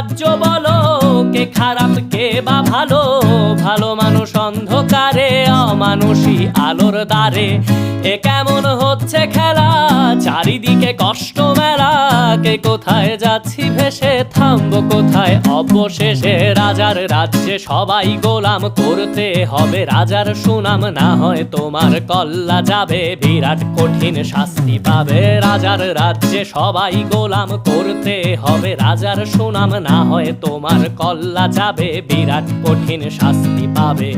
রাজ্য বলো, কে খারাপ কে বা ভালো? ভালো মানুষ অন্ধকারে, অমানুষী আলোর দ্বারে। এ কেমন হচ্ছে খেলা, চারিদিকে কষ্ট মেলা। কে কোথায় যাচ্ছি ভেসে, থামবো কোথায় অবশেষে? রাজার রাজ্যে সবাই গোলাম, করতে হবে রাজার সুনাম। না হয় তোমার কল্লা যাবে, বিরাট কঠিন শাস্তি পাবে। রাজার রাজ্যে সবাই গোলাম, করতে হবে রাজার সুনাম। না হয় তোমার কল্লা যাবে, বিরাট কঠিন শাস্তি পাবে।